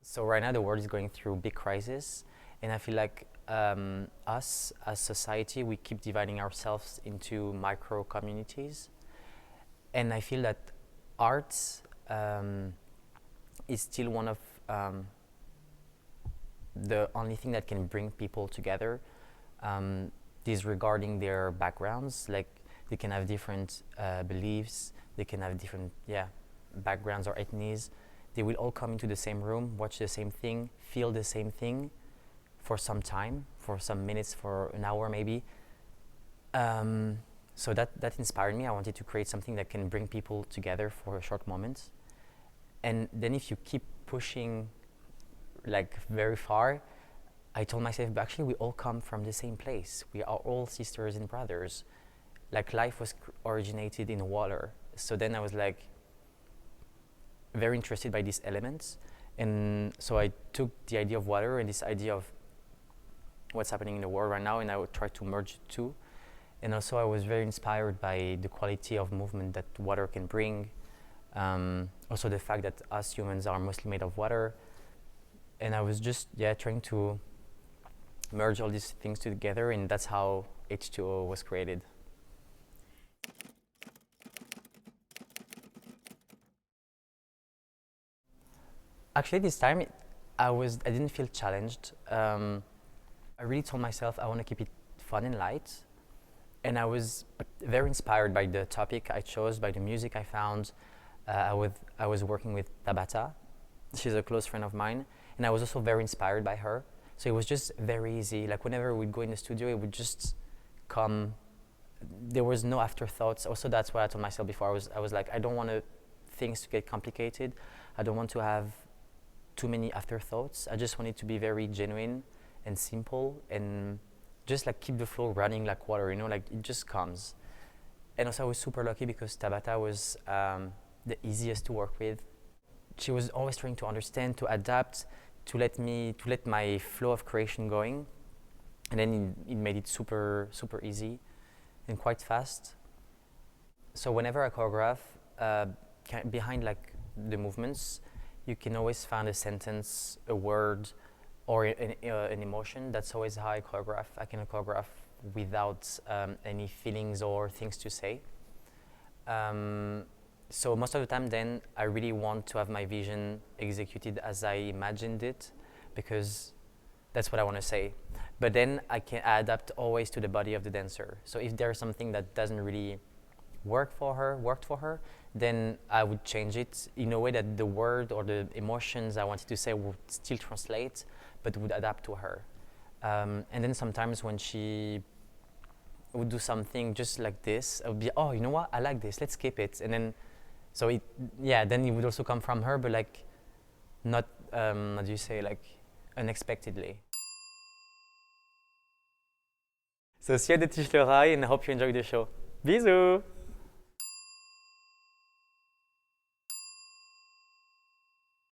So right now the world is going through big crisis, and I feel like us as society, we keep dividing ourselves into micro communities, and I feel that art is still one of the only thing that can bring people together, disregarding their backgrounds. Like, they can have different beliefs, they can have different backgrounds or ethnies. They will all come into the same room, watch the same thing, feel the same thing for some time, for some minutes, for an hour maybe. So that inspired me. I wanted to create something that can bring people together for a short moment. And then if you keep pushing like very far, I told myself, but actually we all come from the same place. We are all sisters and brothers. Like, life was originated in water. So then I was like, very interested by these elements, and so I took the idea of water and this idea of what's happening in the world right now, and I would try to merge the two. And also I was very inspired by the quality of movement that water can bring, also the fact that us humans are mostly made of water, and I was just trying to merge all these things together, and that's how H2O was created. Actually, this time I didn't feel challenged. I really told myself I want to keep it fun and light, and I was very inspired by the topic I chose, by the music I found. I was working with 𝚃𝚑𝚎𝚘. She's a close friend of mine, and I was also very inspired by her. So it was just very easy. Like, whenever we'd go in the studio, it would just come. There was no afterthoughts. Also, that's what I told myself before. I was like, I don't want things to get complicated. I don't want to have too many afterthoughts. I just want it to be very genuine and simple, and just like keep the flow running like water, you know, like it just comes. And also I was super lucky because 𝚃𝚑𝚎 was the easiest to work with. She was always trying to understand, to adapt, to let my flow of creation going, and then it made it super easy and quite fast. So whenever I choreograph, behind like the movements, you can always find a sentence, a word, or an emotion. That's always how I choreograph. I can choreograph without any feelings or things to say. So most of the time then, I really want to have my vision executed as I imagined it, because that's what I want to say. But then I can adapt always to the body of the dancer. So if there's something that doesn't really worked for her, then I would change it in a way that the word or the emotions I wanted to say would still translate, but would adapt to her. And then sometimes when she would do something just like this, I would be, oh, you know what, I like this, let's keep it. And then, so then it would also come from her, but like, not, how do you say, like, unexpectedly. So see you at the 𝚃𝚑𝚎𝚘, and I hope you enjoyed the show. Bisous!